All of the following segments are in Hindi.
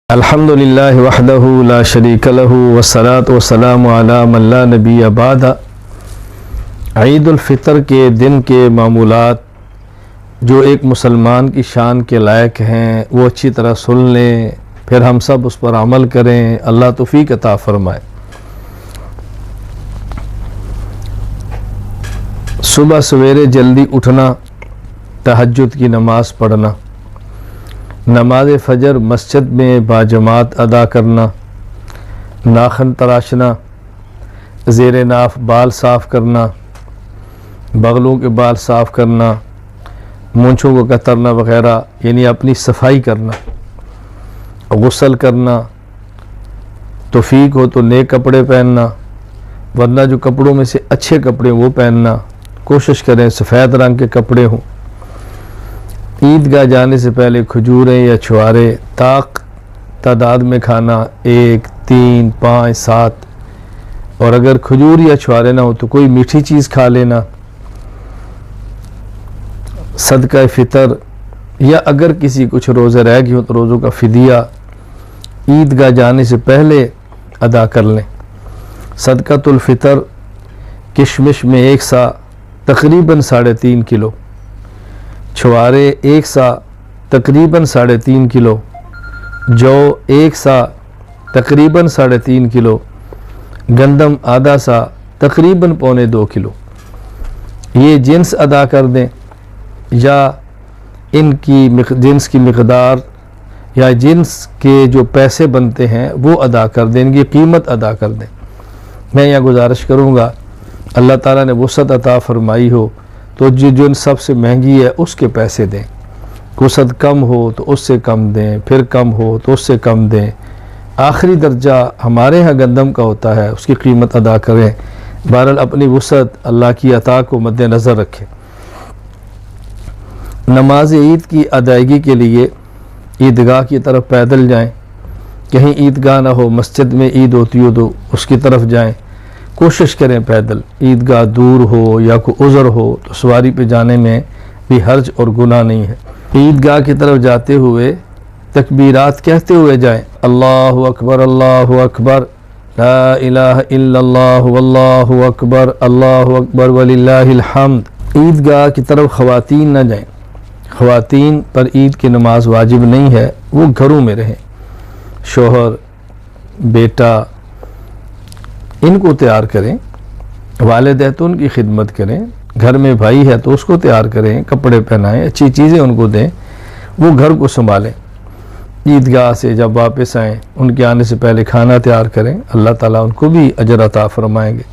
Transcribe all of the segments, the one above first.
अल्हम्दुलिल्लाहि वहदहु ला शरीक लहु वस्सलातु वस्सलामु अला मन ला नबिय्य बअदा। ईदुल फितर के दिन के मामूलात जो एक मुसलमान की शान के लायक हैं वो अच्छी तरह सुन लें, फिर हम सब उस पर अमल करें। अल्लाह तौफीक अता फरमाए। सुबह सवेरे जल्दी उठना, तहज्जुद की नमाज़ पढ़ना, नमाज फ़जर मस्जिद में बाजमात अदा करना, नाखन तराशना, ज़ेर नाफ बाल साफ़ करना, बगलों के बाल साफ़ करना, मूंछों को कतरना वग़ैरह, यानी अपनी सफाई करना, गुस्ल करना, तौफीक हो तो नेक कपड़े पहनना, वरना जो कपड़ों में से अच्छे कपड़े वो पहनना, कोशिश करें सफ़ेद रंग के कपड़े हों। ईदगाह जाने से पहले खजूरें या छुआरे तादाद में खाना, 1, 3, 5, 7, और अगर खजूर या छुआरे ना हो तो कोई मीठी चीज़ खा लेना। सदका फ़ितर या अगर किसी कुछ रोज़े रह गए हो तो रोज़ों का फ़िदिया ईदगाह जाने से पहले अदा कर लें। सदकातुल फ़ितर किशमिश में 1 सा तकरीबन 3.5 किलो, छुआरे 1 सा तकरीबन 3.5 किलो, जौ 1 सा तकरीबन 3.5 किलो, गंदम आधा सा तकरीबन 1.25 किलो। ये जिन्स अदा कर दें या इनकी जिन्स की मिक़दार या जिन्स के जो पैसे बनते हैं वो अदा कर दें, इनकी कीमत अदा कर दें। मैं यहाँ गुजारिश करूँगा, अल्लाह ताला ने वुसअत अता फ़रमाई हो तो जो सबसे महंगी है उसके पैसे दें। वुसअत कम हो तो उससे कम दें, फिर कम हो तो उससे कम दें। आखिरी दर्जा हमारे यहाँ गंदम का होता है, उसकी कीमत अदा करें। बहरहाल अपनी वुसअत अल्लाह की अता को मद्देनज़र रखें। नमाज ईद की अदायगी के लिए ईदगाह की तरफ पैदल जाएं। कहीं ईदगाह ना हो, मस्जिद में ईद होती हो तो उसकी तरफ जाएं। कोशिश करें पैदल। ईदगाह दूर हो या कोई उज़र हो तो सवारी पे जाने में भी हर्ज और गुनाह नहीं है। ईदगाह की तरफ जाते हुए तकबीरात कहते हुए जाएं। अल्लाहु अकबर, अल्लाहु अकबर, ला इलाहा इल्लल्लाहु वल्लाहु अकबर वलिल्लाहिल हम्द। ईदगाह की तरफ ख़वातीन न जाएं। ख़वातीन पर ईद की नमाज वाजिब नहीं है, वो घरों में रहें। शोहर, बेटा, इनको तैयार करें। वालिद है तो उनकी खिदमत करें, घर में भाई है तो उसको तैयार करें, कपड़े पहनाएं, अच्छी चीज़ें उनको दें, वो घर को संभालें। ईदगाह से जब वापस आएँ उनके आने से पहले खाना तैयार करें, अल्लाह ताला उनको भी अजर अता फरमाएंगे।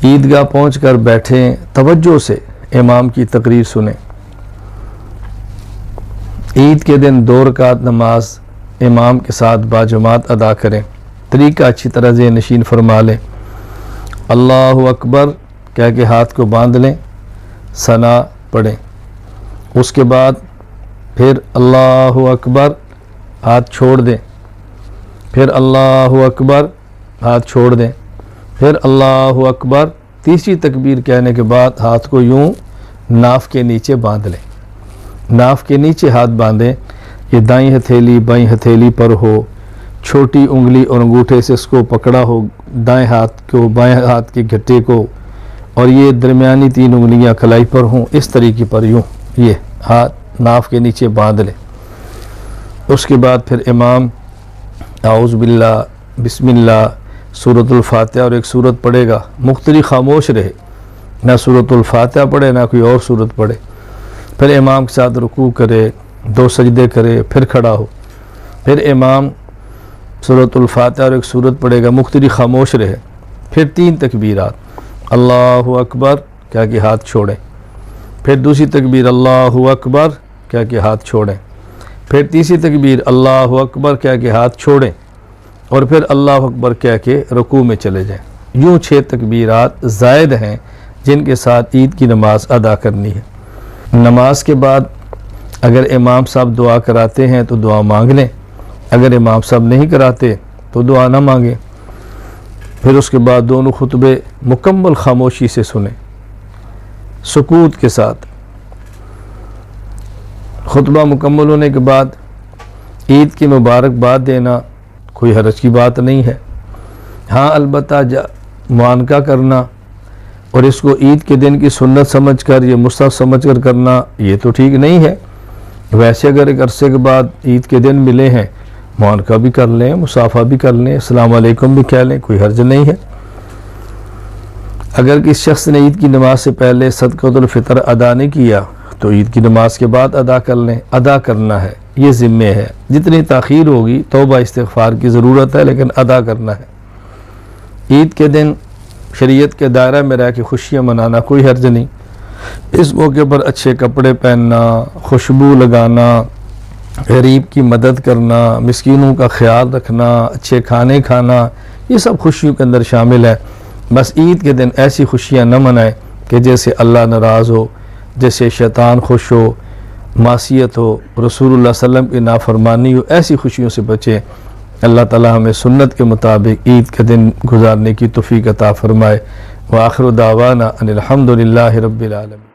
ईदगाह पहुँचकर बैठें, तवज्जो से इमाम की तकरीर सुनें। ईद के दिन 2 रकात नमाज इमाम के साथ बाजमात अदा करें। तरीका अच्छी तरह से नशीन फरमा लें। अल्लाहु अकबर कह के हाथ को बांध लें, सना पढ़ें। उसके बाद फिर अल्लाहु अकबर हाथ छोड़ दें, फिर अल्लाहु अकबर हाथ छोड़ दें, फिर अल्लाहु अकबर। तीसरी तकबीर कहने के बाद हाथ को यूं नाफ के नीचे बांध लें। नाफ के नीचे हाथ बांधें, ये दाईं हथेली बाईं हथेली पर हो, छोटी उंगली और अंगूठे से इसको पकड़ा हो दाएं हाथ को, बाएं हाथ के घट्टे को, और ये दरमियानी 3 उंगलियां कलाई पर हों। इस तरीके पर यूं ये हाथ नाफ के नीचे बांध लें। उसके बाद फिर इमाम आऊज़ बिल्लाह, बिस्मिल्लाह, सूरतुल फातिहा और एक सूरत पढ़ेगा। मुख्तलिफ खामोश रहे, ना सूरतुल फातिहा पढ़े ना कोई और सूरत पढ़े। फिर इमाम के साथ रुकू करे, 2 सजदे करे, फिर खड़ा हो। फिर इमाम सूरतुल फातिहा और एक सूरत पढ़ेगा, मुख्तलिफ खामोश रहे। फिर 3 तकबीरात, अल्लाहु अकबर कह के हाथ छोड़ें। फिर दूसरी तकबीर अल्लाहु अकबर कह के हाथ छोड़ें। फिर तीसरी तकबीर अल्लाहु अकबर कह के हाथ छोड़ें, और फिर अल्लाहु अकबर कह के रुकू में चले जाएं। यूँ 6 तकबीरात ज़ायद हैं जिनके साथ ईद की नमाज अदा करनी है। नमाज के बाद अगर इमाम साहब दुआ कराते हैं तो दुआ मांग लें, अगर इमाम साहब नहीं कराते तो दुआ ना मांगें। फिर उसके बाद दोनों खुतबे मुकम्मल खामोशी से सुने, सुकूत के साथ। खुतबा मुकम्मल होने के बाद ईद की मुबारकबाद देना कोई हरज की बात नहीं है। हाँ, अलबत्ता मुआनका करना और इसको ईद के दिन की सुन्नत समझकर या मुस्तहब समझकर करना ये तो ठीक नहीं है। वैसे अगर एक अरसे के बाद ईद के दिन मिले हैं, मुआनका भी कर लें, मुसाफा भी कर लें, अस्सलाम वालेकुम भी कह लें, कोई हर्ज नहीं है। अगर किसी शख्स ने ईद की नमाज से पहले सदक़तुल फ़ितर अदा नहीं किया तो ईद की नमाज के बाद अदा कर लें। अदा करना है, ये ज़िम्मे है। जितनी ताख़ीर होगी तौबा इस्तिग़फ़ार की ज़रूरत है, लेकिन अदा करना है। ईद के दिन शरीयत के दायरा में रह के खुशियाँ मनाना कोई हर्ज नहीं। इस मौके पर अच्छे कपड़े पहनना, खुशबू लगाना, गरीब की मदद करना, मिस्कीनों का ख्याल रखना, अच्छे खाने खाना, ये सब खुशियों के अंदर शामिल है। बस ईद के दिन ऐसी खुशियाँ न मनाएं कि जैसे अल्लाह नाराज़ हो, जैसे शैतान खुश हो, मासियत हो, रसूलुल्लाह सल्लल्लाहु अलैहि वसल्लम की नाफरमानी हो। ऐसी खुशियों से बचें। अल्लाह ताला हमें सुन्नत के मुताबिक ईद के दिन गुजारने की तौफीक अता फरमाए। व आखिर दावाना अनिल हम्दुलिल्लाहि रब्बिल आलमीन।